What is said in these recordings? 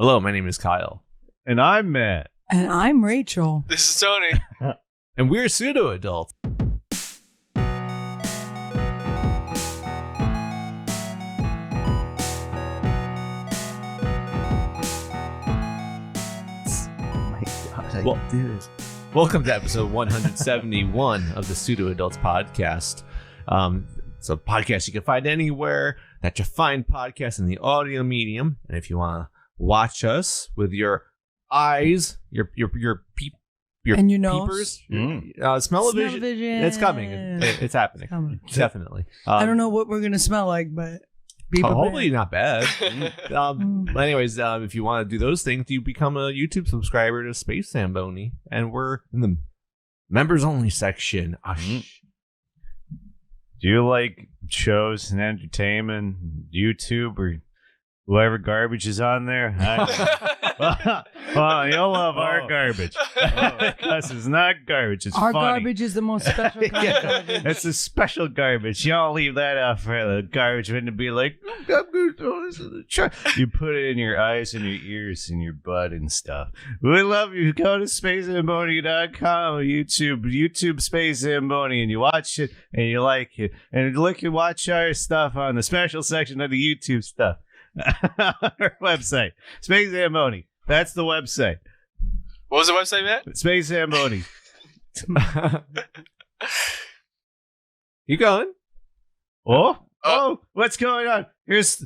Hello, my name is Kyle. And I'm Matt. And I'm Rachel. This is Tony. And we're Pseudo Adults. Well, welcome to episode 171 of the Pseudo Adults podcast. It's a podcast you can find anywhere that you find podcasts in the audio medium. And if you want to watch us with your eyes, your and your nose, peepers, smell-o-vision, it's coming. It's happening. Definitely. I don't know what we're gonna smell like, but hopefully not bad. Anyways, if you want to do those things, you become a YouTube subscriber to Space Zamboni, and we're in the members only section. Do you like shows and entertainment, YouTube, or whatever garbage is on there? Well, you'll love our garbage. Because it's not garbage. It's our funny. garbage is the most special kind of garbage. It's a special garbage. You don't leave that out for the garbage bin to be like, I'm going to throw this in the trash. You put it in your eyes and your ears and your butt and stuff. We love you. Go to spacezamboni.com, YouTube Space Zamboni, and you watch it and you like it. And look and watch our stuff on the special section of the YouTube stuff. Our website, Space Zamboni. That's the website. What was the website, Matt? Space Zamboni. You going? Oh, what's going on? Here's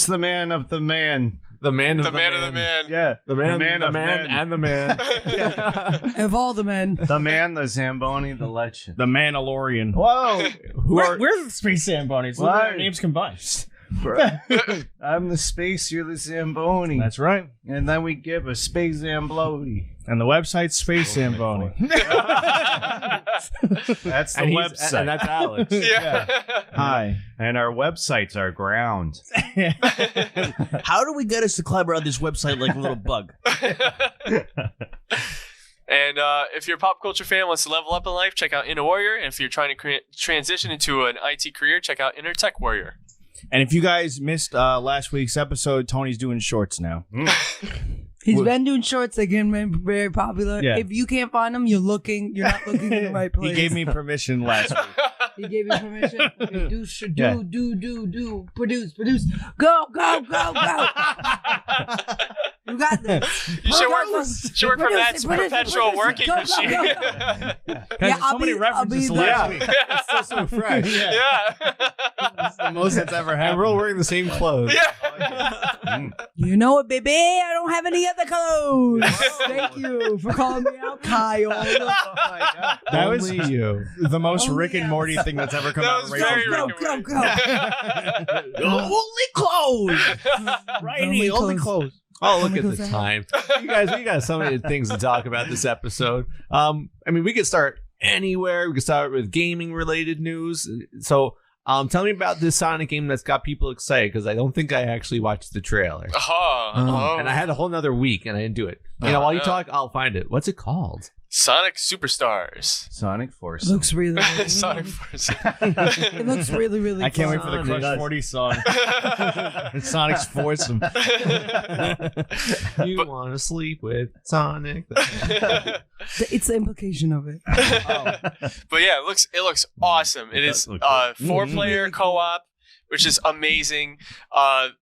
the man of the man. The man of The the man man. of the man. Yeah, The man of the man and the man. Of all the men. the man, the Zamboni, the legend. The Mandalorian. Whoa, We're the Space Zambonis. Look at Why? our names combined. I'm the space, you're the Zamboni. That's right. And then we give a space Zamboni. And the website's Space Zamboni. That's the And website. and that's Alex. Yeah. Hi. And our websites are ground. How do we get us to climb around this website like a little bug? And if you're a pop culture fan wants to level up in life, check out Inner Warrior. And if you're trying to transition into an IT career, check out Inner Tech Warrior. And if you guys missed last week's episode, Tony's doing shorts now. He's been doing shorts again, man, very popular. Yeah. If you can't find them, you're not looking in the right place. He gave me permission last week. He gave you permission. Okay, do, Yeah. produce. Go. You got this. You should work from that perpetual working Go. machine. Guys, Yeah, there's so many I'll references be to there. last week. It's still so fresh. Yeah. It's the most that's ever And happened. we're all wearing the same clothes. Yeah. You know what, baby? I don't have any other clothes. Thank you for calling me out, Kyle. That was Only you. the most Only Rick and us. Morty thing that's ever come That out was of very Rachel's Rick and mouth. Go. Only clothes. Righty, only clothes. Oh, look at Goes the out. time. You guys, we got so many things to talk about this episode. I mean, we could start anywhere. We could start with gaming related news. So, tell me about this Sonic game that's got people excited, because I don't think I actually watched the trailer. And I had a whole nother week and I didn't do it. While you talk, I'll find it. What's it called? Sonic Superstars. Sonic Force. It looks really, really Sonic Force. It looks really, really I can't wait fun. for the Sonic. Crush 40 song. Sonic's foursome. You want to sleep with Sonic? It's the implication of it. But yeah, it looks awesome. It is does look good. 4-player co-op, which is amazing.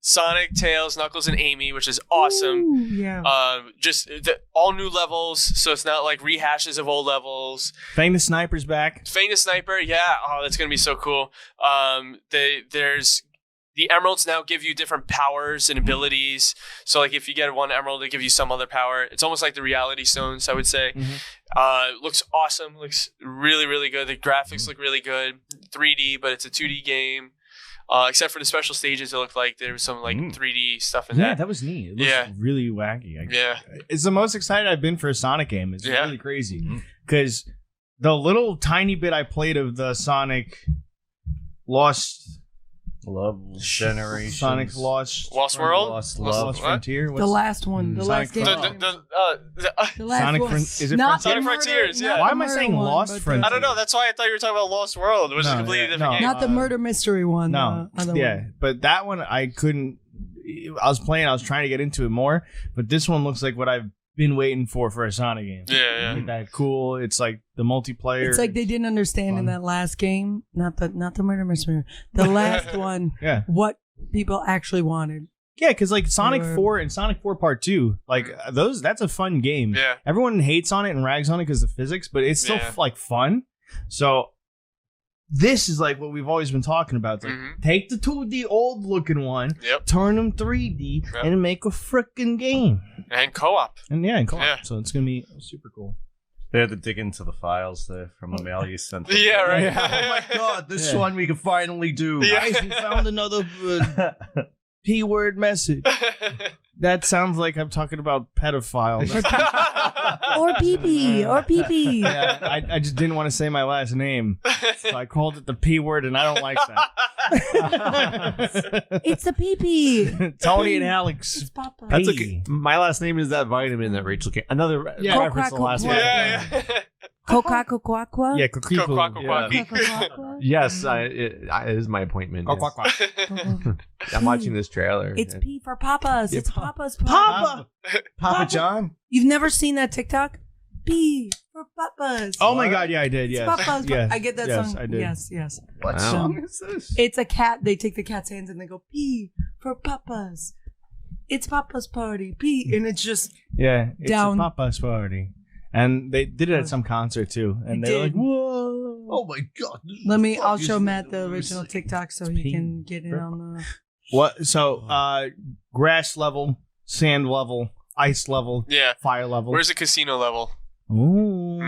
Sonic, Tails, Knuckles, and Amy, which is awesome. Ooh, yeah. Just all new levels, so it's not like rehashes of old levels. Fang the Sniper's back. Famous Sniper, yeah. Oh, that's gonna be so cool. There's the emeralds now give you different powers and abilities. So like if you get one emerald, they give you some other power. It's almost like the Reality Stones, I would say. Looks awesome. Looks really, really good. The graphics look really good. 3D, but it's a 2D game. Except for the special stages, it looked like there was some like 3D stuff in Yeah, that. that was neat. It looks really wacky. Yeah. It's the most excited I've been for a Sonic game. It's Yeah. really crazy. Because the little tiny bit I played of the Sonic Lost Love Generation. Sonic's Lost World? Lost Lost- Love. Lost What? Frontier. The last one. The Sonic last game. Frontier. The last Sonic one. is it Not Frontier? the Sonic Frontiers, murder- yeah. not Why the am I murder saying one, Lost but the- Frontier? I don't know. That's why I thought you were talking about Lost World, which is a completely different game. Not the murder mystery one. No, the other yeah, one. but that one I couldn't. I was trying to get into it more, but this one looks like what I've been waiting for a Sonic game. Yeah. That cool. It's like the multiplayer. It's like they didn't understand in that last game, not the Murder Mystery, the last one, what people actually wanted. Yeah, because like Sonic 4 and Sonic 4 Part 2, like that's a fun game. Yeah. Everyone hates on it and rags on it because of physics, but it's still like fun. So this is like what we've always been talking about. It's like, take the 2D old looking one, turn them 3D, and make a freaking game. And co-op. And co-op. Yeah. So it's going to be super cool. They had to dig into the files there from a mail you sent them. Yeah, right. Oh my god, this one we can finally do. Guys, we found another P-word message. That sounds like I'm talking about pedophiles. Or pee-pee. Yeah, I just didn't want to say my last name. So I called it the P word, and I don't like that. It's the pee-pee. Tony and Alex. It's Papa. That's okay. My last name is that vitamin that Rachel came. Another reference to the last one. Yeah. Coca-Cola. Yeah, Yes, it is my appointment. Yes. I'm watching this trailer. It's P for Papa's. It's Papa's. Papa John. You've never seen that TikTok? P for Papa's. Oh my god, yeah, I did. Yes. It's Papa's. Yes. I get that Yes, song. I did. Yes. What song is this? It's a cat. They take the cat's hands and they go P for Papa's. It's Papa's party. P, and it's just it's down. a Papa's party. And they did it at some concert too. And they're like, whoa. Oh my god. I'll show Matt the original TikTok so he can get in on the... What? So, grass level, sand level, ice level, fire level. Where's the casino level? Ooh.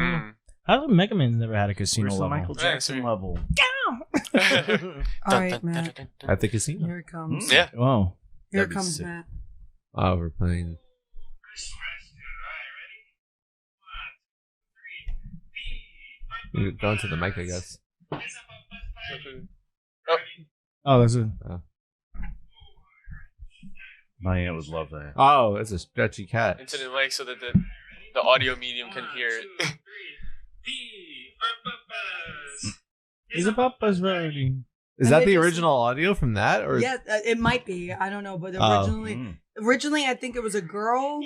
How come Mega Man's never had a casino Where's level? the Michael Jackson level? All right, Matt. At the casino. Here it comes. Yeah. Whoa. Here it That'd be comes, sick. Matt. Oh, we're playing. You're going to the mic, I guess. Oh, that's it. My aunt would love that. Oh, it's a stretchy cat. Into the mic so that the audio medium can hear it. He's a Papa's party. Is that the original audio from that? Or Yeah, it might be. I don't know, but originally I think it was a girl.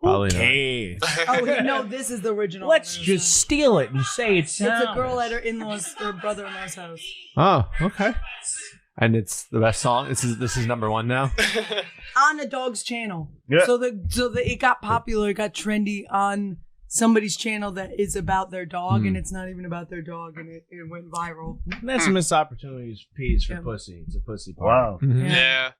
Probably Okay. Oh no, this is the original. Let's just steal it and say it's It's a girl at her in-laws, her brother-in-law's house. not. Oh, okay. And it's the best song. This is number one now. On a dog's channel. Yeah. So it got popular, it got trendy on somebody's channel that is about their dog, and it's not even about their dog, and it went viral. That's a missed opportunity. Peas for pussy. It's a pussy party. Wow. Yeah.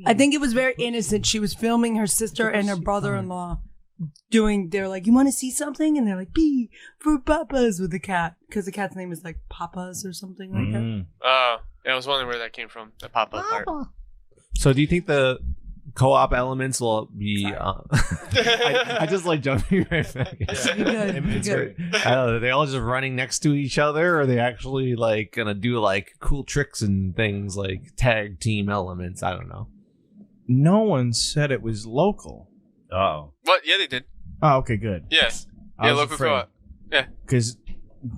I think it was very innocent. She was filming her sister and her brother-in-law they're like, you want to see something? And they're like, P for Papa's with the cat. Because the cat's name is like Papa's or something like that. I was wondering where that came from. The pop-up part. So do you think the co-op elements will be... I just like jumping right back. Good. I don't know. Are they all just running next to each other? Or are they actually like going to do like cool tricks and things like tag team elements? I don't know. No one said it was local. Oh. What? Yeah, they did. Oh, okay, good. Yes. I Yeah, was local afraid. co-op. Yeah. Because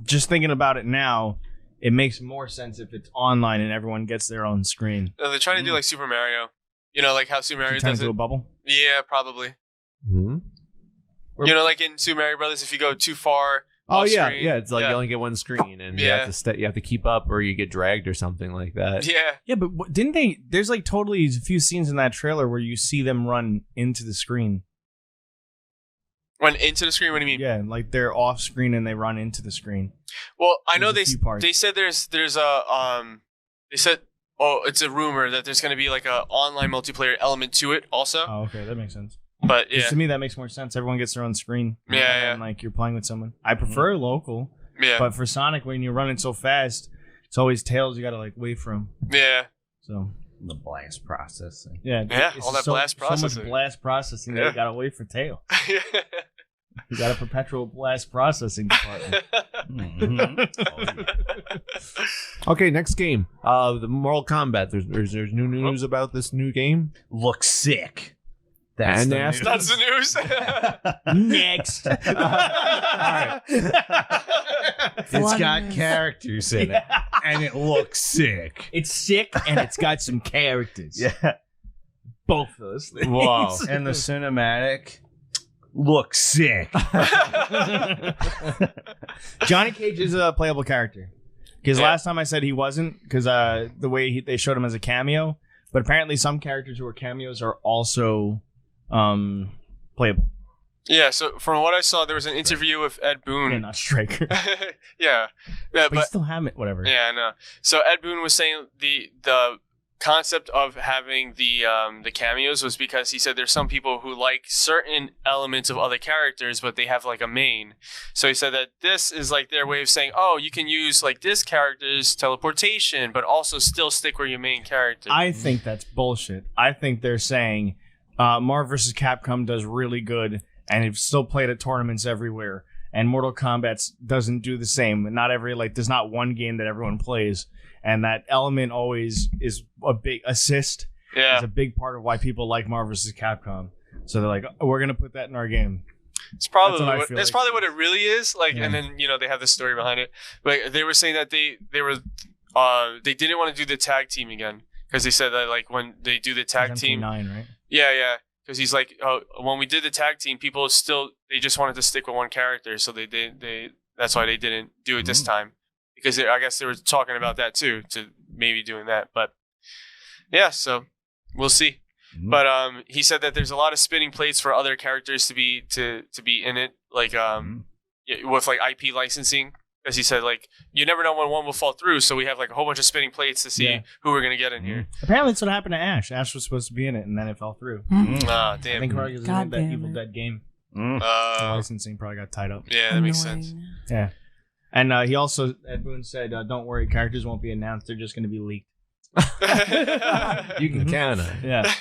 just thinking about it now, it makes more sense if it's online and everyone gets their own screen. No, they're trying to do like Super Mario. You know, like how Super Mario Turn does into it. a bubble. Yeah, probably. Hmm? You know, like in Super Mario Brothers, if you go too far. Oh off yeah, screen, yeah. It's like you only get one screen, and you have to you have to keep up, or you get dragged or something like that. Yeah. Yeah, but didn't they? There's like totally a few scenes in that trailer where you see them run into the screen. Run into the screen? What do you mean? Yeah, like they're off screen and they run into the screen. Well, I know There's a few parts. they said there's a they said it's a rumor that there's going to be like a online multiplayer element to it also. Oh, okay, that makes sense. But 'Cause yeah, to me that makes more sense. Everyone gets their own screen. Yeah. And like you're playing with someone. I prefer local, yeah, but for Sonic, when you're running so fast, it's always tails. You gotta like wait for them. yeah. So The blast processing. yeah, All that blast So processing. much blast processing. That Yeah. you gotta wait for tail. You got a perpetual blast processing department. Okay, next game. The Mortal Kombat. There's new news about this new game. Looks sick. And the nasty. news. That's the news. Next. Alright. It's got characters in it, and it looks sick. It's sick and it's got some characters. Yeah. both of those things. Wow. And the cinematic looks sick. Johnny Cage is a playable character. Because last time I said he wasn't, because the way they showed him as a cameo. But apparently some characters who are cameos are also playable. Yeah, so from what I saw, there was an interview with Ed Boon. Yeah, not Striker. yeah, but you still have it, whatever. Yeah, I know. So Ed Boon was saying the concept of having the cameos was because he said there's some people who like certain elements of other characters, but they have like a main. So he said that this is like their way of saying, oh, you can use like this character's teleportation, but also still stick with your main character. I think that's bullshit. I think they're saying Marvel vs. Capcom does really good, and it's still played at tournaments everywhere. And Mortal Kombat doesn't do the same. Not there's not one game that everyone plays. And that element always is a big assist. Yeah. It's a big part of why people like Marvel vs. Capcom. So they're like, oh, we're going to put that in our game. It's probably probably what it really is. Like, and then, they have the story behind it. But they were saying that they didn't want to do the tag team again. Because they said that, like, when they do the tag team. 9, right? Yeah. Because he's like, when we did the tag team, people they just wanted to stick with one character. So that's why they didn't do it this time. Because I guess they were talking about that too, to maybe doing that. But yeah, so we'll see. Mm-hmm. But he said that there's a lot of spinning plates for other characters to be in it, like with like IP licensing. As he said, like you never know when one will fall through, so we have like a whole bunch of spinning plates to see who we're gonna get in here. Apparently, that's what happened to Ash. Ash was supposed to be in it, and then it fell through. Ah, damn. I think probably because of that Evil Dead game. The licensing probably got tied up. Yeah, that makes sense. Yeah. And he also, Ed Boon said, don't worry, characters won't be announced. They're just going to be leaked. You can count on it. Yeah.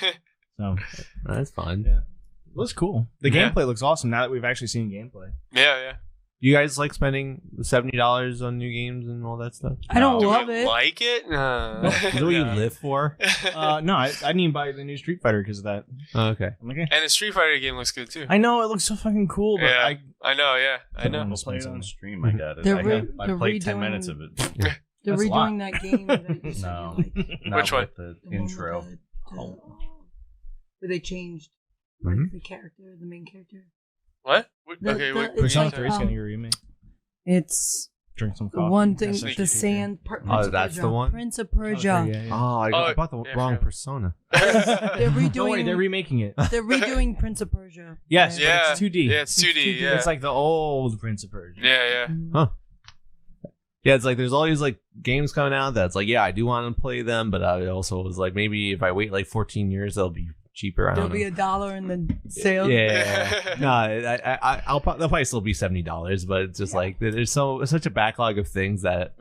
So that's fun. Yeah. It looks cool. The gameplay looks awesome now that we've actually seen gameplay. Yeah. You guys like spending $70 on new games and all that stuff? I don't love it. Like it? Is that what you live for? No, I didn't even buy the new Street Fighter because of that. Oh, okay. And the Street Fighter game looks good too. I know, it looks so fucking cool, but I know. I know. Play it on stream. I got it. I played 10 minutes of it. They're redoing that game. No. Which one? The intro. Where they changed the character, the main character. What? Persona 3 is getting a remake. It's drink some coffee. One thing, the sand. That's the one. Prince of Persia. I bought the wrong Persona. They're redoing. They're remaking it. They're redoing Prince of Persia. Yes, but it's 2D. Yeah, it's 2D. Yeah, it's like the old Prince of Persia. Yeah. Huh. Yeah, it's like there's all these like games coming out that's like, I do want to play them, but I also was like, maybe if I wait like 14 years, they'll be cheaper. There'll be $1 in the sale. Yeah. No, they'll probably still be $70, but it's just like there's such a backlog of things that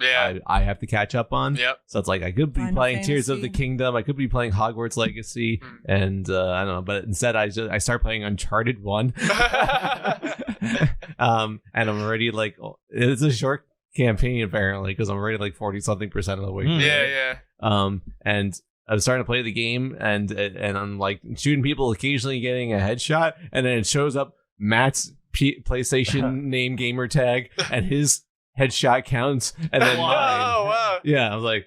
I have to catch up on. Yep. So it's like I could be Final playing Fantasy. Tears of the Kingdom, I could be playing Hogwarts Legacy, and I don't know, but instead I start playing Uncharted 1. And I'm already like, it's a short campaign apparently because I'm already like 40-something% of the way through. Yeah. And I was starting to play the game, and I'm like shooting people, occasionally getting a headshot, and then it shows up Matt's PlayStation name gamer tag, and his headshot counts, and then mine. Wow. Yeah, I was like,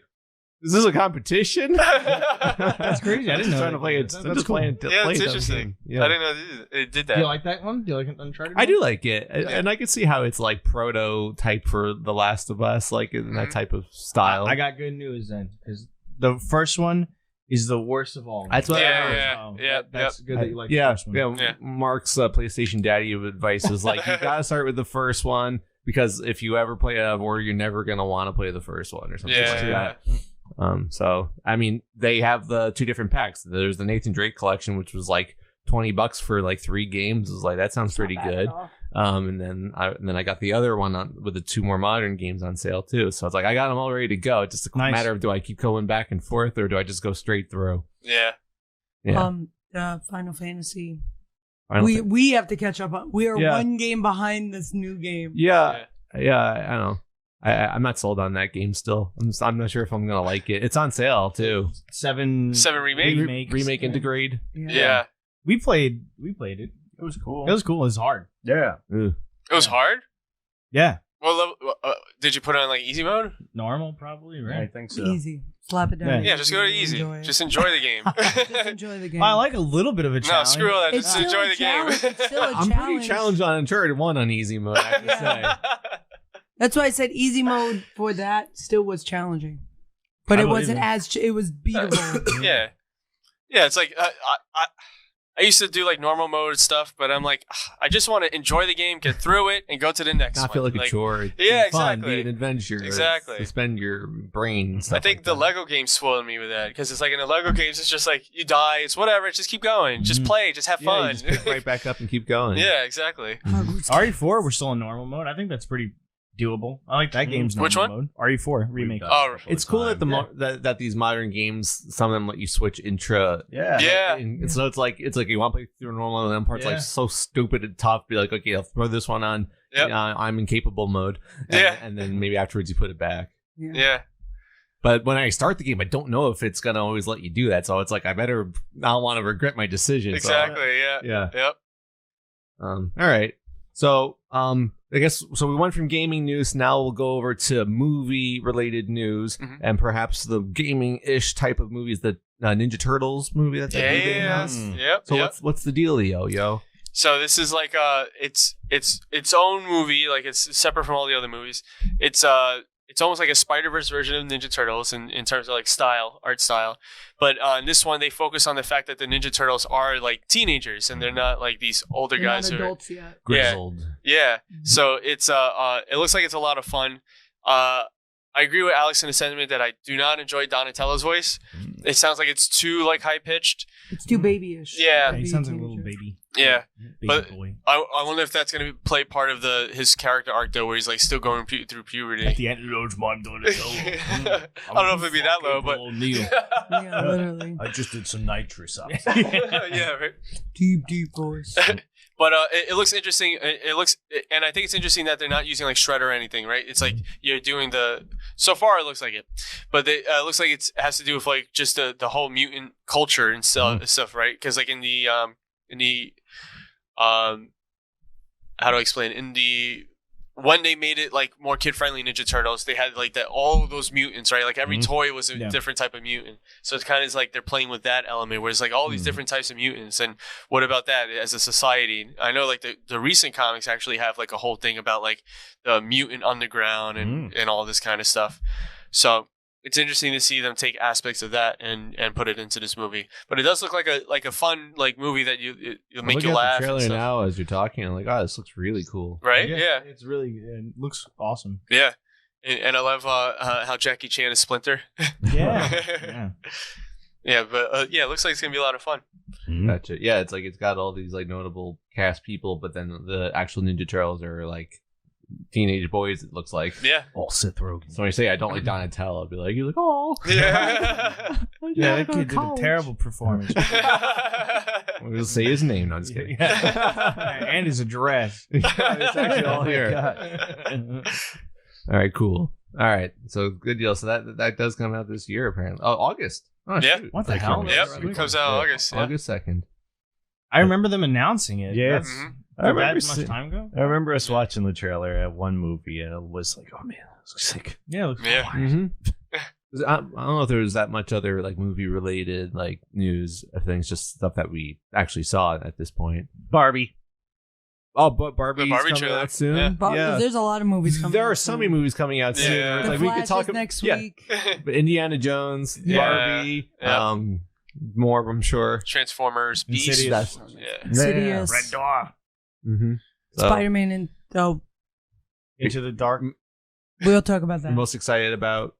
"Is this a competition?" That's crazy. I didn't know. Trying to play it. That's cool. That's interesting. Yeah. I didn't know it did that. Do you like that one? Do you like Uncharted? I do like it, and I can see how it's like prototype for The Last of Us, like in that type of style. I got good news then, because the first one is the worst of all. That's what I heard. Yeah. That's good that you like the yeah, first one. yeah. Mark's PlayStation daddy of advice is like, you gotta start with the first one, because if you ever play it out of order, you're never gonna want to play the first one or something like that. So I mean, they have the 2 different packs. There's the Nathan Drake collection, which was like $20 for like 3 games. It was like, that sounds pretty good. And then I got the other one with the 2 more modern games on sale too. So it's like, I got them all ready to go. It's just a matter of, do I keep going back and forth, or do I just go straight through? Yeah. Final Fantasy. We have to catch up on. We are 1 game behind this new game. Yeah. I don't know. I'm not sold on that game still. I'm not sure if I'm gonna like it. It's on sale too. 7 remake integrate. Yeah. We played it. It was cool. It was cool. It was hard. Yeah. It was hard? Yeah. Did you put it on like easy mode? Normal, probably, right? I think so. Easy. Slap it down. Yeah, just go to easy. Just enjoy the game. Just enjoy the game. I like a little bit of a No, challenge. screw all that. It's Just still enjoy a the game. challenge. It's still a I'm challenge. pretty challenged on Uncharted 1 on easy mode, I have to say. That's why I said easy mode for that still was challenging, but I it believe wasn't it. as it was beatable. Yeah. Yeah, it's like I used to do like normal mode stuff, but I'm like, I just want to enjoy the game, get through it, and go to the next Not one. feel like a chore. It's yeah, fun, exactly. be an adventure. Exactly. Suspend your brain. And I stuff think like the that. Lego game spoiled me with that because it's like in the Lego games, it's just like you die, it's whatever, just keep going, just play, just have Yeah, you fun. just pick right back up and keep going. Yeah, exactly. RE4, we're still in normal mode. I think that's pretty doable. I like that game's normal Which one? mode. RE4 remake. Oh, It's cool that that these modern games, some of them let you switch intra. Yeah. Yeah. And so it's like you want to play through normal, and then parts Yeah. like so stupid and tough. Be like, okay, I'll throw this one on. Yep. I'm in capable mode. And, Yeah. and then maybe afterwards you put it back. Yeah. But when I start the game, I don't know if it's gonna always let you do that. So it's like I better not want to regret my decision. So- Exactly. Yeah. yeah. Yep. All right. So I guess so. We went from gaming news. Now we'll go over to movie-related news, Mhm. and perhaps the gaming-ish type of movies. The Ninja Turtles movie that's Yeah. Yep. So Yep. what's the deal, yo? So this is like its own movie, like it's separate from all the other movies. It's almost like a Spider-Verse version of Ninja Turtles in terms of like art style. But in this one, they focus on the fact that the Ninja Turtles are like teenagers and they're not like these older They're guys not who are adults yet. Grizzled. Yeah. So it's it looks like it's a lot of fun. I agree with Alex in the sentiment that I do not enjoy Donatello's voice. It sounds like it's too like high pitched. It's too babyish. Yeah. He sounds like a little baby. Yeah. Baby But- boy. I wonder if that's gonna play part of his character arc though, where he's like still going through puberty. At the end of those, Mom Donatello. I don't know if it'd be that low, but Yeah, literally. I just did some nitrous up. yeah, right. Deep voice. But it looks interesting. It looks, and I think it's interesting that they're not using like Shredder or anything, right? It's like you're doing so far it looks like it, but it looks like it has to do with like just the whole mutant culture and stuff, right? Because like in the how do I explain? When they made it like more kid-friendly Ninja Turtles, they had like all of those mutants, right? Like every toy was a different type of mutant. So it's kind of like they're playing with that element where it's like all these different types of mutants. And what about that as a society? I know like the recent comics actually have like a whole thing about like the mutant underground and all this kind of stuff. So it's interesting to see them take aspects of that and put it into this movie. But it does look like a fun like movie that you'll make you laugh. The and trailer stuff. now as you're talking, I'm like, oh, this looks really cool. Right? Yeah. It's really, it looks awesome. Yeah. And I love how Jackie Chan is Splinter. Yeah. Yeah, but it looks like it's gonna be a lot of fun. Gotcha. Yeah, it's like it's got all these like notable cast people, but then the actual Ninja Turtles are like teenage boys. It looks like. Yeah, All Sith Rogen. So when I say I don't like Donatello, I'll be like, you're like, oh, yeah. Yeah, that kid did a terrible performance. We'll say his name. No, I'm just kidding. And his address. It's actually all here. All right, cool. All right, so good deal. So that does come out this year, apparently. Oh, August. Oh, Yeah. shoot. What the Like, hell? Yep, really it comes quick. out Yeah. August. Yeah. August 2nd. I remember them announcing it. Yeah. That's I remember, that much se- time ago? I remember us watching the trailer at one movie and it was like, oh man, this looks sick. Yeah, it looks Yeah. Mm-hmm. I don't know if there was that much other like movie related like news things, just stuff that we actually saw at this point. Barbie. Oh, but Barbie's The Barbie coming trailer. out soon. Yeah. But Yeah. there's a lot of movies coming. There are out so soon. many movies coming out soon. Yeah. It's like The we could Flash talk is about next yeah, week. but Indiana Jones, Yeah. Barbie, Yeah. more. I'm sure. Transformers, Beast. Insidious. Yeah. Insidious. Red Door. Mm-hmm. Spider-Man and Into the Dark. we'll talk about that. Most excited about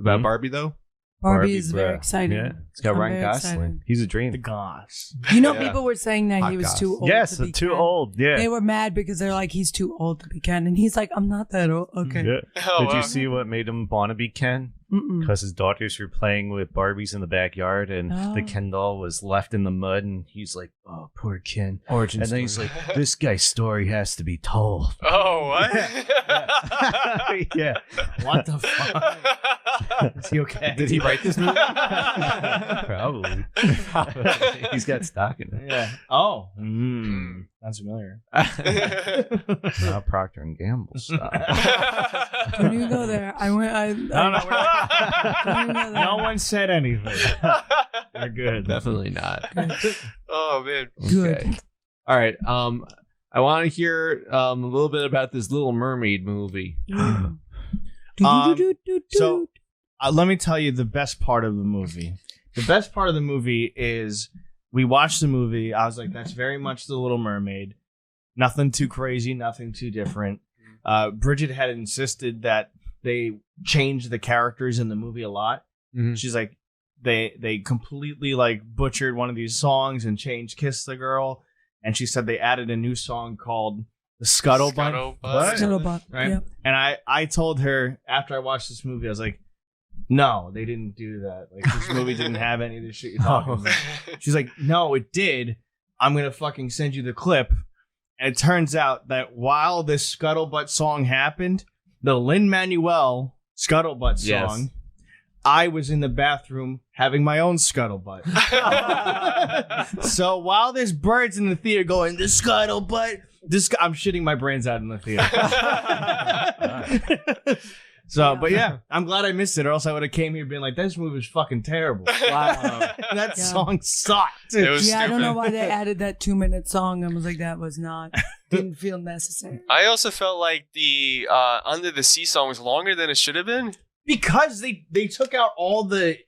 Mhm. Barbie though. Barbie is very bruh. exciting. Yeah. It's got I'm Ryan very Gosling. excited. He's a The dream. Goss. You know, Yeah. people were saying that Hot he was goss. too old. Yes, to be too Ken. old. Yeah. They were mad because they're like, he's too old to be Ken, and he's like, I'm not that old. Okay. Yeah. Oh, Did wow. you see what made him want to be Ken? Mm-mm. Because his daughters were playing with Barbies in the backyard, and the Oh. Ken doll was left in the mud, and he's like, "Oh, poor Ken." Origin And then he's like, "This guy's story has to be told." Oh, what? Yeah. What the fuck? Is he okay? Did he write this movie? Probably. He's got stock in it. Yeah. Oh. Mm. Sounds familiar. Not Procter and Gamble stuff. Don't even go there. I went. No, Don't even go there. no one said anything. They're good. Definitely not. Oh man. Good. Okay. All right. I want to hear a little bit about this Little Mermaid movie. So let me tell you the best part of the movie. The best part of the movie is we watched the movie. I was like, that's very much the Little Mermaid. Nothing too crazy, nothing too different. Bridget had insisted that they changed the characters in the movie a lot. Mm-hmm. She's like, they completely like butchered one of these songs and changed "Kiss the Girl." And she said they added a new song called the Scuttlebutt. Scuttlebutt. Right? Yep. And I told her after I watched this movie, I was like, no, they didn't do that. Like, this movie didn't have any of this shit you're talking about. She's like, no, it did. I'm going to fucking send you the clip. And it turns out that while this Scuttlebutt song happened, the Lin-Manuel Scuttlebutt song, Yes. I was in the bathroom having my own scuttlebutt. So while there's birds in the theater going, the scuttlebutt, I'm shitting my brains out in the theater. So, but yeah, I'm glad I missed it, or else I would have came here being like, this movie was fucking terrible. Wow. That song sucked. It was I don't know stupid. why they added that 2-minute song. I was like, that was not, didn't feel necessary. I also felt like the Under the Sea song was longer than it should have been. Because they took out all the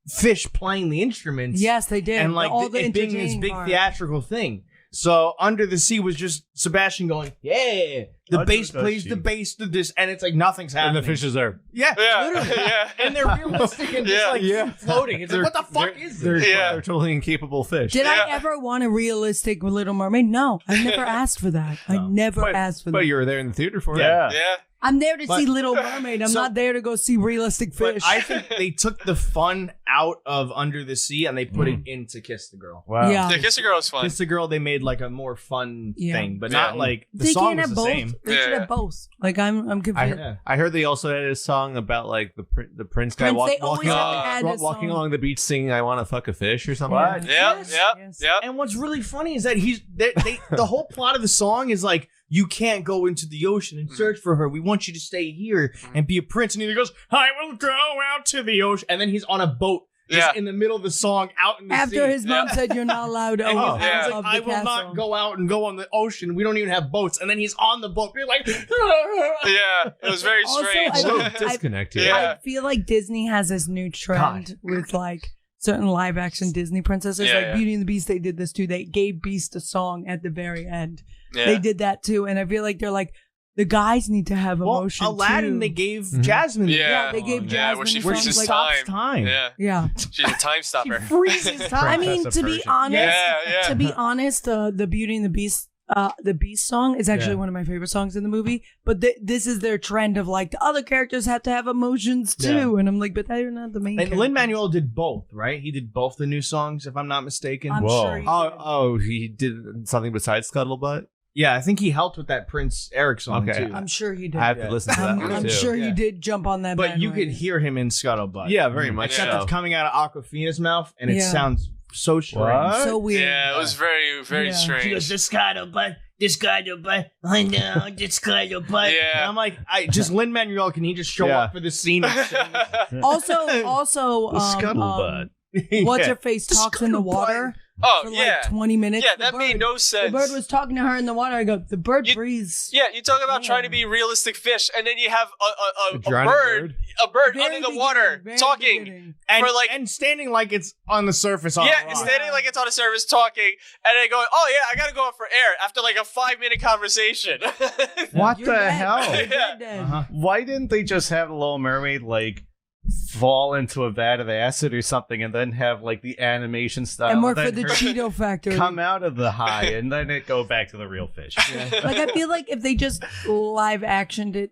fish playing the instruments. Yes, they did. And like all the it being this entertaining big part. theatrical thing. So Under the Sea was just Sebastian going, yeah. The bass plays the bass to this, and it's like nothing's happening. And the fishes are. Yeah, Yeah, literally. yeah. And they're realistic and just like floating. It's like, what the fuck is They're, this? Yeah. they're totally incapable fish. Did Yeah. I ever want a realistic Little Mermaid? No, I never asked for that. I never asked for But that. you were there in the theater for Yeah. Yeah. I'm there to But- see Little Mermaid. I'm So- not there to go see realistic But fish. I think they took the fun out of Under the Sea and they put it into Kiss the Girl. Wow. Yeah. Yeah, Kiss the Girl was fun. Kiss the Girl, they made like a more fun Yeah. thing, but Yeah. not like the they song can't was have the both. same. They should Yeah. have both. Like I'm confused. I heard they also had a song about like the prince guy Prince, they always walking, have to add a walking song. along the beach singing "I want to fuck a fish" or something. What? Yep, yep, yep. And what's really funny is that the whole plot of the song is like, you can't go into the ocean and search for her. We want you to stay here and be a prince. And he goes, I will go out to the ocean. And then he's on a boat just in the middle of the song out in the sea. After his mom said you're not allowed to And he's out yeah. of like, I the will castle. not go out and go on the ocean. We don't even have boats. And then he's on the boat. Being like, Yeah, it was very Also, strange. I don't- Disconnect here. Yeah. I feel like Disney has this new trend with like certain live action Disney princesses. Yeah, like yeah. Beauty and the Beast, they did this too. They gave Beast a song at the very end. Yeah. They did that too. And I feel like they're like, the guys need to have well, emotion Aladdin, too. they gave Jasmine. Yeah. they gave Yeah, Jasmine where she a Where song, she freezes like, stops time. time. Yeah, Yeah. she's a time stopper. Freezes time. I mean, Princess to of be Persia. honest, Yeah. to be honest, the Beauty and the Beast song is actually one of my favorite songs in the movie. But this is their trend of like the other characters have to have emotions too, and I'm like, but they're not the main. And characters. Lin-Manuel did both, right? He did both the new songs, if I'm not mistaken. I'm Whoa. sure. He did. Oh, he did something besides Scuttlebutt. Yeah, I think he helped with that Prince Eric song Okay. too. I'm sure he did. I have to listen to that one I'm too. sure Yeah. he did jump on that. But you bandwagon. could hear him in Scuttlebutt. Yeah, very much Except so. it's coming out of Aquafina's mouth, and it Yeah. sounds so strange. What? so weird. Yeah, it was very, very Yeah. strange. She goes, the Scuttlebutt, I know, the Scuttlebutt. Yeah. And I'm like, just Lin-Manuel, can he just show Yeah. up for the scene? And sing? Also, The scuttlebutt. what's Yeah. her face talks in the water Oh for yeah, like 20 minutes. yeah. The That made bird- no sense. The bird was talking to her in the water. I go, the bird breathes. Yeah, you talk about Yeah. trying to be realistic fish, and then you have a drowning bird Very under the beginning, water very talking. beginning. and, For like- and standing like it's on the surface. On Yeah, a it's rock. standing like it's on a surface talking, and then going, "Oh yeah, I gotta go out for air." After like a 5-minute conversation. What You're the dead. hell? You're dead, dead. Uh-huh. Why didn't they just have the Little Mermaid like fall into a vat of acid or something, and then have like the animation style And work for then the her Cheeto factory. come out of the high, and then it go back to the real fish? Like I feel like if they just live actioned it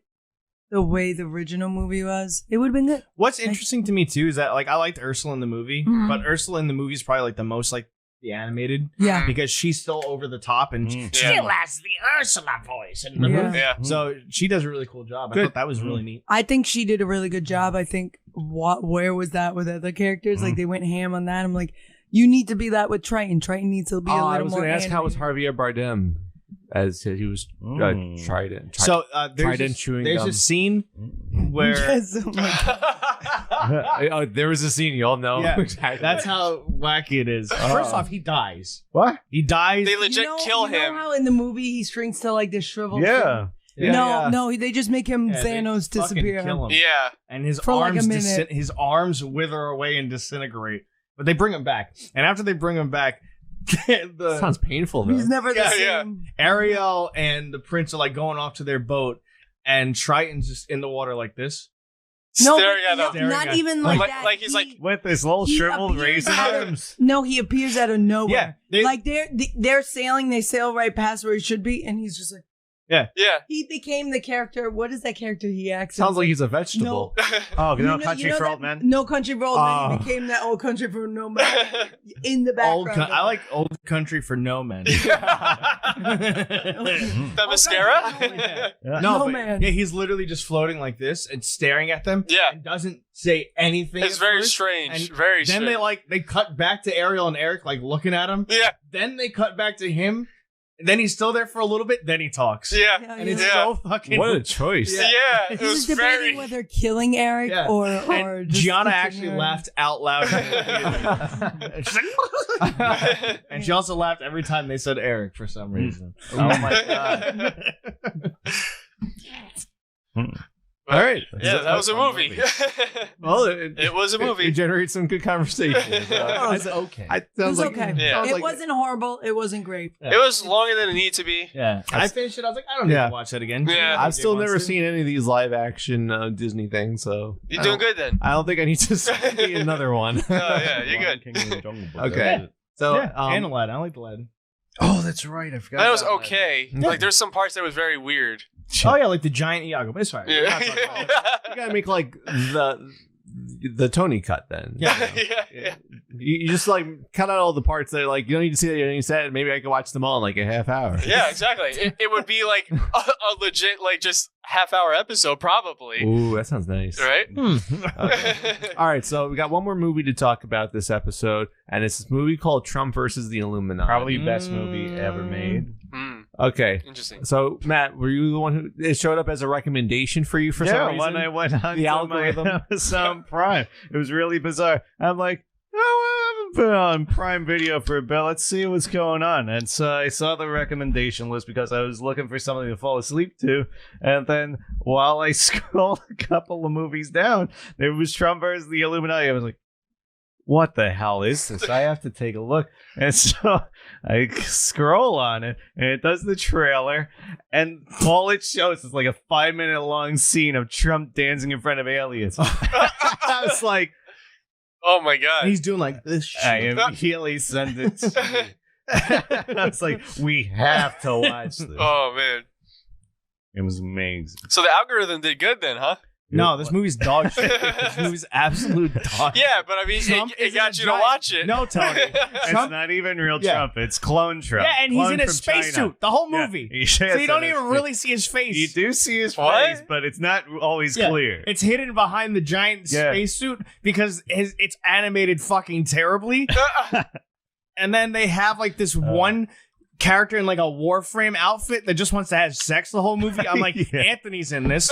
the way the original movie was, it would have been good. What's interesting to me too is that like I liked Ursula in the movie, Mhm. but Ursula in the movie is probably like the most like the animated Yeah. because she's still over the top and Mm. still has the Ursula voice. And Yeah. Yeah. So she does a really cool job. I Good. thought that was really neat. I think she did a really good job. I think where was that with other characters? Mm-hmm. Like they went ham on that. I'm like, you need to be that with Triton. Triton needs to be a I little was more. going to ask how was animated. Javier Bardem. as he was trident chewing there's gum. a scene where Yes, oh my God. there was a scene, you all know. Yeah, exactly. that's how wacky it is. First off, he dies. What? He dies. They legit kill You know him. how in the movie he shrinks to like this shriveled Yeah. thing? No, they just make him Yeah, they Thanos fucking disappear. kill him. Yeah. And his For like a arms minute. his arms wither away and disintegrate. But they bring him back. And after they bring him back, Sounds painful though. He's never the Yeah, same. Ariel and the prince are like going off to their boat, and Triton's just in the water like this. Staring at no, him. not even like Like- that. like he's like- With his little he shriveled appears raisin out of- arms. No, he appears out of nowhere. Yeah, Like they're sailing, they sail right past where he should be, and he's just like Yeah. he became the character. What is that character he acts? Sounds like he's a vegetable. Oh, You no know- country you know for that- old men. No Country for Old Men. Oh. He became that Old Country for No Men in the background. I like old country for no men. The mascara? Yeah. No, but man. Yeah, he's literally just floating like this and staring at them. Yeah. And doesn't say anything. It's at very first. strange. And Very Then strange. they cut back to Ariel and Eric like looking at him. Yeah. Then they cut back to him. And then he's still there for a little bit. Then he talks. Yeah. Yeah, And it's Yeah. so fucking. What a choice. Yeah. It He was was debating very. whether killing Eric Yeah. or And just Gianna teaching actually Eric. laughed out loud. And she's like, and she also laughed every time they said Eric for some reason. Oh my god. All right. Yeah, that was a movie. Well, It was a movie. It generates some good conversation. It was okay. It It was okay. Yeah. It wasn't horrible. It wasn't great. It was longer than it needed to be. Yeah. I finished it. I was like, I don't need Yeah. to watch that again. Yeah. I've still Wants never to. seen any of these live action Disney things, so You're doing good then. I don't think I need to see another one. Oh yeah, you're good. Okay. So, Yeah, and Aladdin. I like Aladdin. Oh, that's right. I forgot. That was about okay. Yeah. Like there's some parts that was very weird. Oh yeah, like the giant Iago. But it's fine. We're not talking about it. Yeah. you gotta make like the Tony cut then. Yeah. Yeah. You just like cut out all the parts that like you don't need to see that you said. Maybe I could watch them all in like a half hour. Yeah, exactly. It would be like a legit, like just half-hour episode, probably. Ooh, that sounds nice. Right? All right, so we got one more movie to talk about this episode, and it's this movie called Trump versus the Illuminati. Probably best movie ever made. Mm, Okay. interesting. So, Matt, were you the one who it showed up as a recommendation for you for some reason? when I went on The to algorithm? my Amazon Prime, it was really bizarre. I'm like, oh, I haven't been on Prime Video for a bit. Let's see what's going on. And so I saw the recommendation list because I was looking for something to fall asleep to. And then while I scrolled a couple of movies down, there was Trump versus the Illuminati. I was like, what the hell is this? I have to take a look. And so I scroll on it, and it does the trailer, and all it shows is like a 5-minute long scene of Trump dancing in front of aliens. I was like, Oh my And god. he's doing like this shit. I immediately sent it to you. I was like, we have to watch this. Oh man. It was amazing. So the algorithm did good then, huh? No, this movie's dog shit. This movie's absolute dog shit. Yeah, but I mean, Trump it is got a you to giant- watch it. No, Tony. It's Trump- not even real Yeah. Trump. It's clone Trump. Yeah, and he's Clone in a from spacesuit China. the whole Yeah. movie. So So you don't even really see his face. You do see his What? face, but it's not always Yeah. clear. It's hidden behind the giant Yeah. spacesuit because it's animated fucking terribly. And then they have like this one character in like a Warframe outfit that just wants to have sex the whole movie. I'm like, Yeah. Anthony's in this.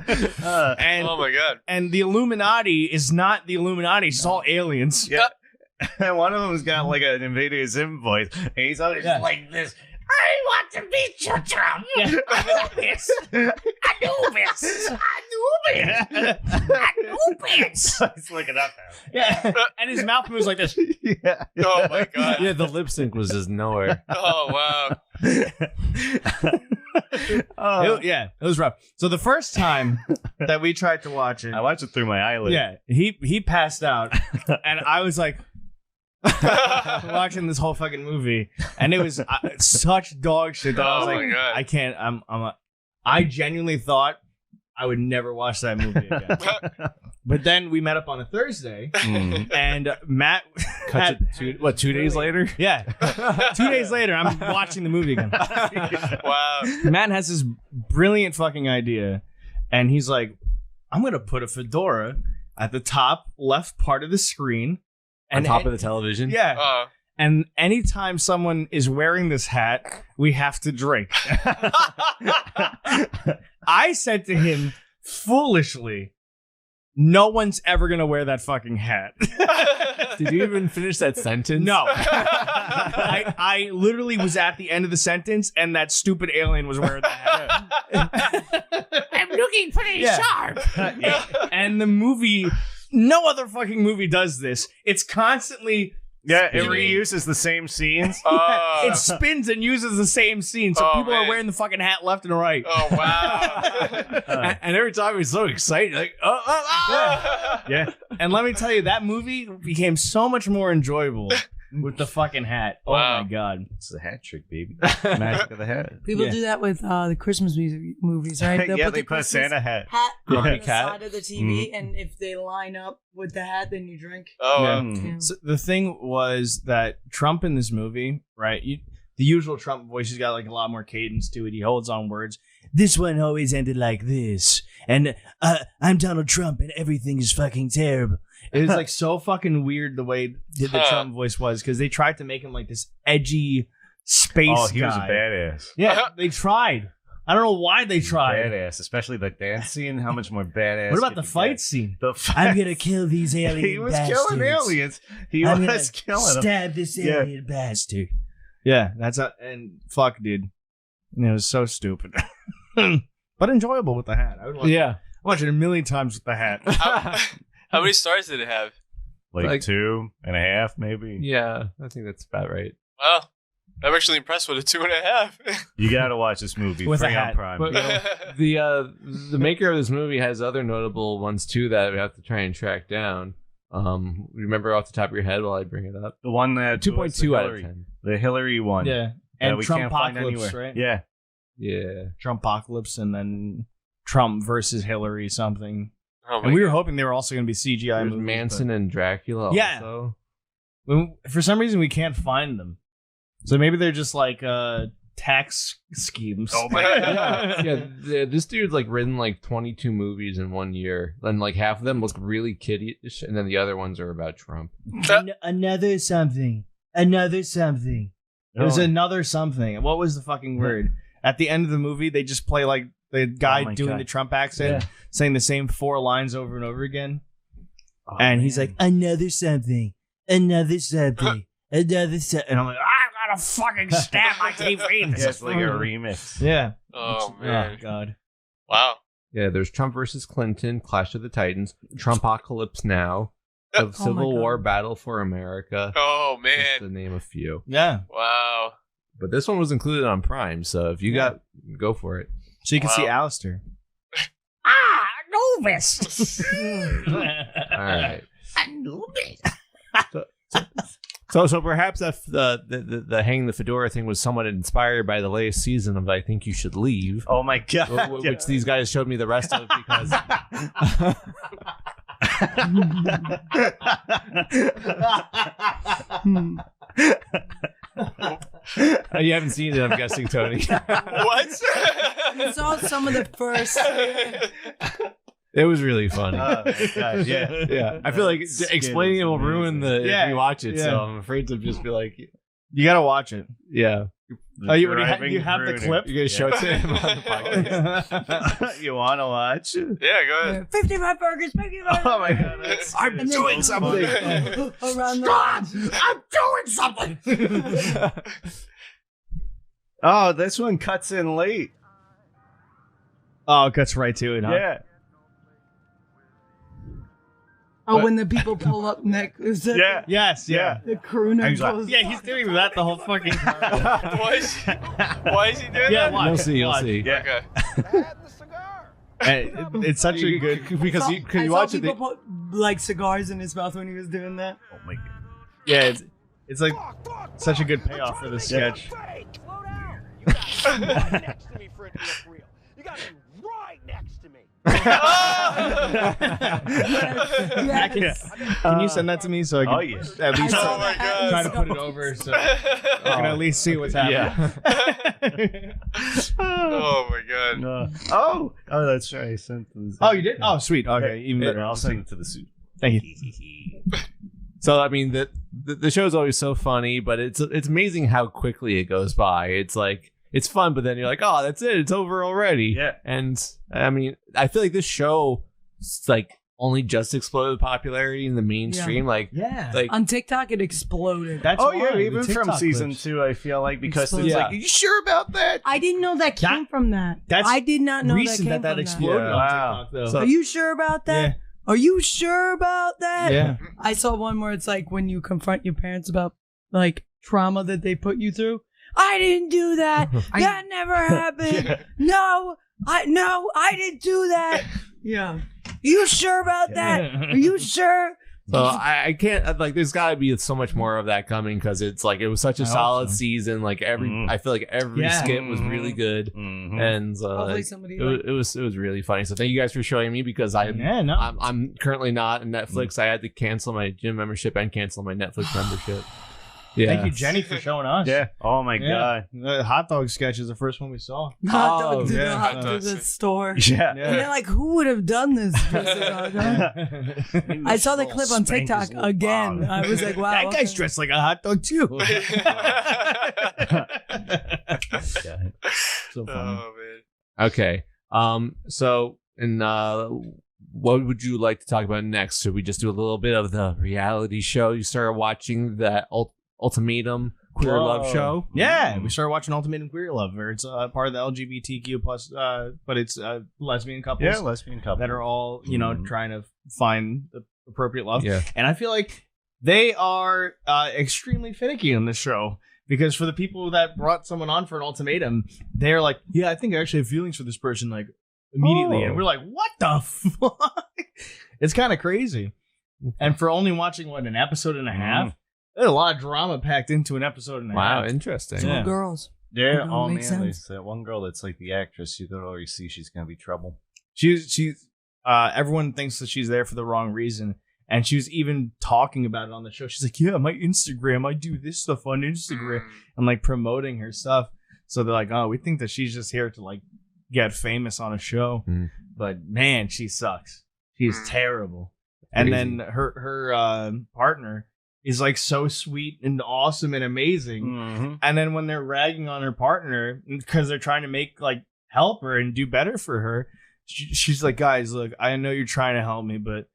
And Oh my god. and the Illuminati is not the Illuminati. It's all aliens. Yeah. And one of them's got like an Invader Zim voice, and he's always Yeah. like this. I want to beat you, Trump. Anubis. Anubis. He's looking up at him. Yeah. And his mouth moves like this. Yeah. Oh my god. Yeah, the lip sync was just nowhere. Oh wow. Yeah, it was rough. So the first time that we tried to watch it, I watched it through my eyelid. yeah, he passed out, and I was like watching this whole fucking movie, and it was such dog shit that I was Oh my like, God. I can't. I genuinely thought I would never watch that movie again. But then we met up on a Thursday, Mm. and Matt Cut to 2 days later? Yeah, 2 days later, I'm watching the movie again. Wow. Matt has this brilliant fucking idea, and he's like, I'm gonna put a fedora at the top left part of the screen, On top of the television? yeah, And anytime someone is wearing this hat, we have to drink. I said to him, foolishly, no one's ever going to wear that fucking hat. Did you even finish that sentence? No. I literally was at the end of the sentence, and that stupid alien was wearing the hat. I'm looking pretty sharp. And the movie, no other fucking movie does this. It's constantly... Yeah, it reuses the same scenes. It spins and uses the same scene, so people are wearing the fucking hat left and right. Oh, wow. And every time he's so excited, like, Yeah. And let me tell you, that movie became so much more enjoyable with the fucking hat. Wow. Oh my god. It's the hat trick, baby. Magic of the hat. People do that with the Christmas movies, right? They'll Yeah, put they the put a Christmas Santa hat. on the cat. side of the TV, and if they line up with the hat, then you drink. Oh, Yeah. wow. Yeah. So the thing was that Trump in this movie, right? The usual Trump voice, he's got like a lot more cadence to it. He holds on words. This one always ended like this. And I'm Donald Trump and everything is fucking terrible. It was like so fucking weird the way the Trump voice was, because they tried to make him like this edgy space guy. Oh, he was a badass. Yeah, they tried. I don't know why they tried. Badass, especially the dance scene. How much more badass? What about could the you fight get? scene? The fight. I'm gonna kill these alien He was bastards. killing aliens. He I'm was gonna killing them. stab this alien bastard. Yeah, and fuck, dude. It was so stupid. But enjoyable with the hat. I would watch it a million times with the hat. How many stars did it have? Like 2.5, maybe. yeah, I think that's about right. Well, I'm actually impressed with a 2.5. You got to watch this movie. With a Free on hat. Prime. But the maker of this movie has other notable ones too that we have to try and track down. Remember off the top of your head while I bring it up? The one that 2.2 out of 10. The Hillary one. Yeah, That and we can't find Trumpocalypse, anywhere. right? Yeah. Yeah. Trumpocalypse, and then Trump versus Hillary something. Oh my And we were God. hoping they were also going to be CGI There's movies. Manson and Dracula Yeah. also. For some reason, we can't find them. So maybe they're just like tax schemes. Oh my Yeah, this dude's like written like 22 movies in 1 year. And like half of them look really kiddie-ish, and then the other ones are about Trump. Another something. Another something. It was another something. What was the fucking word? At the end of the movie, they just play like the guy my doing God. the Trump accent, saying the same 4 lines over and over again. Oh, And he's man. like, another something. Another something. Another something. And I'm like, I gotta fucking stab my TV. Yeah, it's like a remix. Yeah. Oh, Oh, man. God. Wow. Yeah, there's Trump versus Clinton, Clash of the Titans, Trumpocalypse Now, the Civil God. War Battle for America. Oh, Just to man. name a few. Yeah. Wow. But this one was included on Prime, so if you go for it. So you can see Wow. Alistair. Anubis. All right. Anubis. So perhaps that the hang the fedora thing was somewhat inspired by the latest season of I Think You Should Leave, Oh my God. which these guys showed me the rest of because you haven't seen it, I'm guessing, Tony. What? I saw some of the first. It was really funny. Oh my God, yeah. Yeah, I feel like explaining it will ruin the Yeah, if you watch it. So yeah. I'm afraid to just be like, You gotta watch it. yeah, Oh, you have the clip? you're gonna show it to him on the podcast. You want to watch? Yeah, go ahead. 55 burgers, 55 Oh my God. That's I'm And then doing something. around the I'm doing something. Oh, this one cuts in late. Oh, it cuts right to it, huh? Yeah. Oh, when the people pull up next, is it Yeah. Yes, yeah. the crooner He's like, goes? Yeah, he's doing that the whole fucking time. Why is he doing Yeah, that? watch. You'll see. You'll Watch. see. Yeah. Okay. And it's such a good because I you saw watch it. people put like cigars in his mouth when he was doing that. Oh my God. Yeah, it's like such a good payoff for the sketch. Slow down. You got to be right next to me for it to look real. You got to be right next to me. Yes. Can you send that to me so I can Oh, yeah. at least Oh my God. try to put it over so I can at least see what's happening? Oh my God. No. Oh, that's right. I sent this. Oh, you did? Oh, sweet. Okay, even Yeah, better. I'll send it to the suit. Thank you. So I mean that the show's always so funny, but it's amazing how quickly it goes by. It's like it's fun, but then you're like, oh, that's it, it's over already. Yeah. And I mean, I feel like this show like only just exploded popularity in the mainstream. Like on TikTok it exploded. That's even from season 2, I feel like, because it's like, are you sure about that? I didn't know that came from that. I did not know recent that came exploded from on Wow. TikTok, though. So- Are you sure about that? Yeah. Are you sure about that? Yeah. I saw one where it's like when you confront your parents about like trauma that they put you through. I didn't do that. That never happened. No, I didn't do that. Yeah. You sure about that? Are you sure? So I can't like. There's got to be so much more of that coming because it's like it was such a solid season. Like I feel like every skit was really good, and Hopefully somebody it was really funny. So thank you guys for showing me because I'm currently not on Netflix. I had to cancel my gym membership and cancel my Netflix membership. Yeah. Thank you, Jenny, for showing us. Yeah. Oh my god. The hot dog sketch is the first one we saw. Hot dog to yeah. the hot dog at store. Yeah. And they're like, who would have done this? I saw the clip on TikTok again. I was like, wow. That guy's dressed like a hot dog too. So funny. Oh man. Okay. So and what would you like to talk about next? Should we just do a little bit of the reality show? You started watching that Ultimatum Queer Love show. Yeah, we started watching Ultimatum Queer Love, where it's part of the LGBTQ plus, but it's lesbian couples. Yeah, lesbian couples that are all trying to find the appropriate love. Yeah, and I feel like they are extremely finicky on this show. Because for the people that brought someone on for an ultimatum, they're like, yeah, I think I actually have feelings for this person, like, immediately. And we're like, what the fuck? It's kind of crazy. And for only watching, an episode and a half, there's a lot of drama packed into an episode and a half. Wow, interesting. Two girls. Yeah, It oh man, makes sense. there's that one girl that's like the actress. You can already see she's gonna be trouble. She's everyone thinks that she's there for the wrong reason. And she was even talking about it on the show. She's like, yeah, my Instagram, I do this stuff on Instagram. And like promoting her stuff. So they're like, oh, we think that she's just here to like get famous on a show. But man, she sucks. She's terrible. And then her partner is like so sweet and awesome and amazing. And then when they're ragging on her partner because they're trying to make like help her and do better for her, she's like, guys, look, I know you're trying to help me, but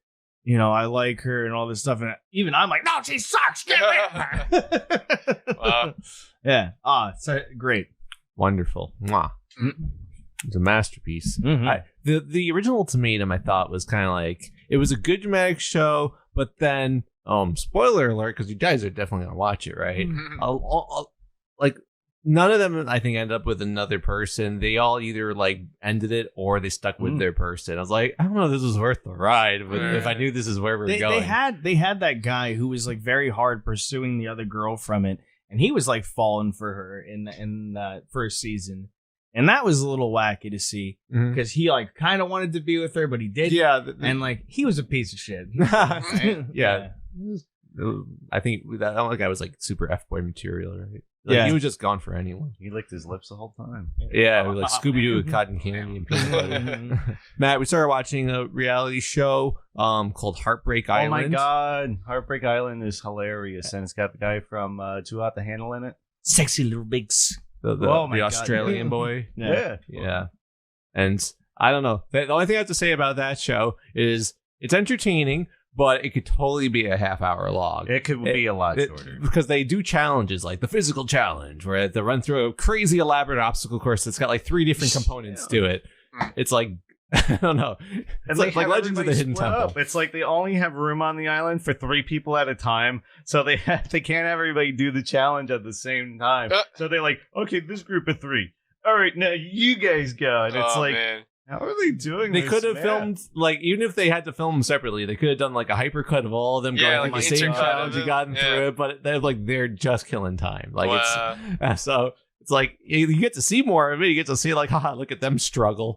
I like her and all this stuff. And even I'm like, no, she sucks. Get rid of her. Wow. Yeah. So great. Wonderful. Mwah. It's a masterpiece. The original Ultimatum, I thought, was kind of like, it was a good dramatic show, but then, spoiler alert, because you guys are definitely going to watch it, right? Like, none of them, I think, end up with another person. They all either, like, ended it or they stuck with their person. I was like, I don't know if this was worth the ride, but if I knew this is where we're going. They had that guy who was, like, very hard pursuing the other girl from it, and he was, like, falling for her in that first season. And that was a little wacky to see, because he, like, kind of wanted to be with her, but he didn't. Yeah. And, like, he was a piece of shit. Yeah. I think that guy was, like, super F-boy material, right? Like, he was just gone for anyone. He licked his lips the whole time. Yeah, like Scooby-Doo with cotton candy and peanut butter. Matt, we started watching a reality show called Heartbreak Island. Oh my god, Heartbreak Island is hilarious, and it's got the guy from Too Hot to Handle in it. Sexy little bigs. The Australian boy. Yeah. And I don't know. The only thing I have to say about that show is it's entertaining, but it could totally be a half hour long. It could be a lot shorter. Because they do challenges, like the physical challenge, where they run through a crazy elaborate obstacle course that's got like 3 different components to it. It's like, I don't know. It's like Legends of the Hidden Temple. Up. It's like they only have room on the island for 3 people at a time. So they can't have everybody do the challenge at the same time. So they're like, okay, this group of 3. All right, now you guys go. And it's like, man. How are they doing They this, could have man? filmed, like, even if they had to film them separately, they could have done, like, a hypercut of all of them going like through the same intercut challenge of and gotten it. through it, but they're just killing time. Like, Wow. it's, so it's like, you get to see more of it. You get to see, like, haha, look at them struggle.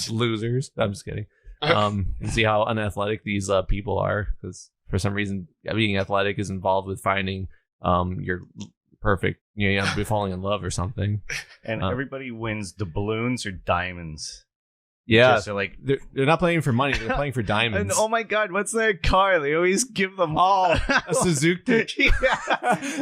Losers. I'm just kidding. And see how unathletic these people are, because for some reason, being athletic is involved with finding your perfect, you have to be falling in love or something. And everybody wins the balloons or diamonds. Yeah, Just like, they're not playing for money; they're playing for and diamonds. oh my god, what's that car? They always give them a Suzuki.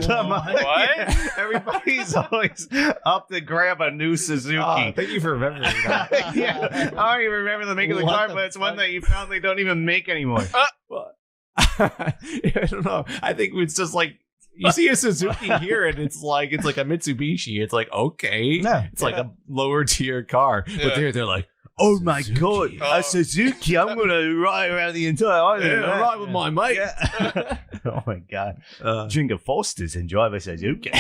What? Everybody's always up to grab a new Suzuki. Thank you for remembering that. Yeah, I don't even remember the make of the car, but it's one that you found they don't even make anymore. I don't know. I think it's just like you see a Suzuki here, and it's like a Mitsubishi. It's like okay, it's like a lower tier car, but they're like. Oh my Suzuki. god, a Suzuki! I'm gonna ride around the entire island. Yeah, ride with my mate. Yeah. Oh my god, drink a Foster's and drive a Suzuki.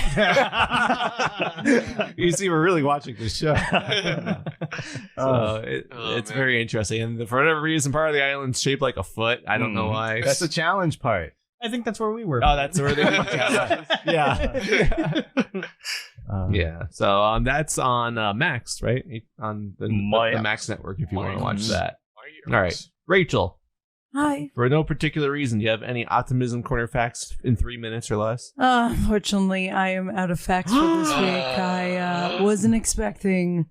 You see, we're really watching this show. It's man. very interesting, and for whatever reason, part of the island's shaped like a foot. I don't know why. That's the challenge part. I think that's where we were. Oh, that's where they yeah. Yeah. So that's on Max, right? On the Max network if you want to watch that. All right. Rachel, Hi. for no particular reason, do you have any optimism corner facts in 3 minutes or less? Unfortunately, I am out of facts for this week. I wasn't expecting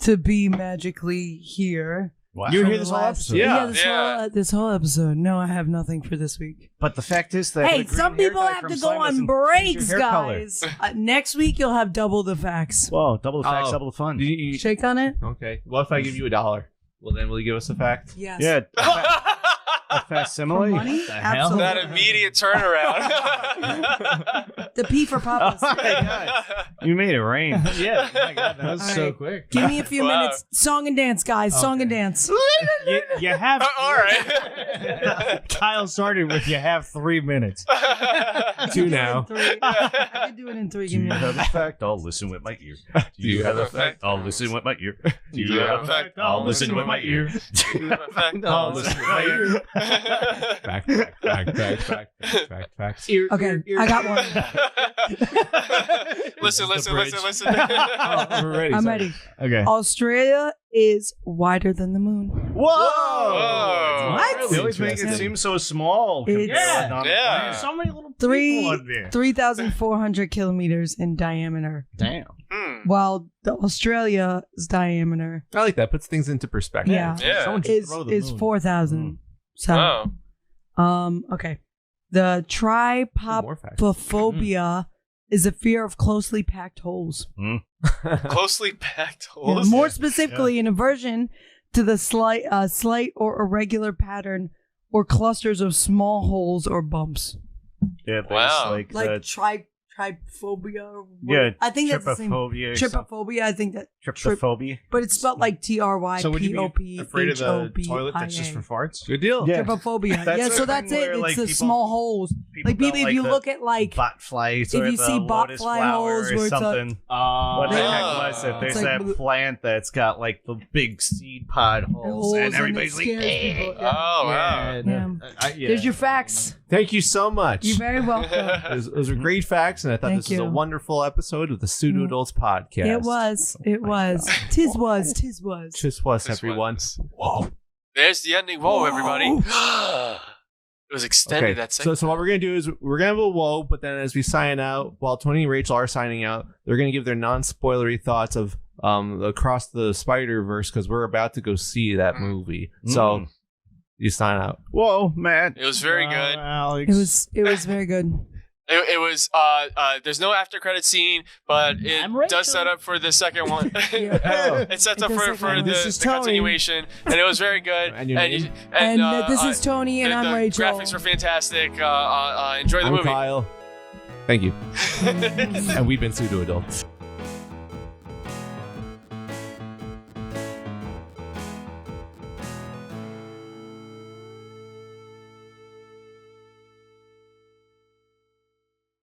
to be magically here. Wow. You were for here the this whole last- episode. Yeah. this whole episode. No, I have nothing for this week. But the fact is that Hey, the green some hair people dye have from to go Slime on doesn't breaks, change your hair color. guys. Next week, you'll have double the facts. Whoa, double the facts, Oh. double the fun. Shake on it? Okay. What if I give you $1? Well, then will you give us a fact? Yes. Yeah, a facsimile. For money? The hell? Absolutely. That immediate turnaround. The P for Papas. You made it rain. Yeah, my god, that was All so right. quick. Give me a few Wow. minutes. Song and dance, guys. Song and dance. You have All right. Kyle started with you have 3 minutes. 2 now. I can do it in 3. Do Give you me have a fact? I'll listen with my ear. Do you have a fact? I'll listen with my ear. Do you have a fact? I'll listen with my ear. Do you have a fact? I'll listen with my ear. Fact. Okay, I got one. Listen. We're ready. I'm sorry. ready. Okay. Australia is wider than the moon. Whoa! What? They always make it seem so small. It's- compared to on the Yeah. planet. So many little people on there. 3,400 kilometers in diameter, Damn. while the Australia's diameter I like that. Puts things into perspective. Yeah. Someone should throw the is moon. 4,000. So, Oh. okay. The More facts. trypophobia is a fear of closely packed holes. Closely packed Yeah, holes. more specifically, an aversion to the slight or irregular pattern or clusters of small holes or bumps. Yeah, there's Wow. like Like the trypophobia. Or yeah, I think that's the same. trypophobia or something. Trypophobia. I think that. Trypophobia. But it's spelled like TRYPOPHOBIA. So would you be afraid of the toilet that's just for farts? Good deal. Yeah. Trypophobia. That's Yeah, the so that's thing it. where, It's like, the people- small holes. People Like people, don't if you the look at like bot flies if or you the see bot lotus fly flower holes or where it's like- something. What the Yeah. heck was it? There's It's like- that plant that's got like the big seed pod holes, and everybody's it like, scares "Eh." people. Yeah. Oh, wow. Yeah. There's your facts. Thank you so much. You're very welcome. Those were great facts, and I thought Thank this was a you. wonderful episode of the Pseudo Adults podcast. It was. It was. Tis was. Tis was. Just was, This everyone. was. Whoa. There's the ending. Whoa, everybody. It was extended, that so segment. what we're gonna do is we're gonna have a whoa, but then as we sign out, while Tony and Rachel are signing out, they're gonna give their non-spoilery thoughts of Across the Spider-Verse because we're about to go see that movie. So you sign out. Whoa, man. It was very good. Alex. It was very good. It was there's no after credit scene, but it does set up for the second one. It sets up It does for set up. the, This is the Tony. continuation, and it was very good. And your name? And this is Tony, and the I'm Rachel. graphics were fantastic. Enjoy the I'm movie. Kyle. Thank you. And we've been Pseudo Adults.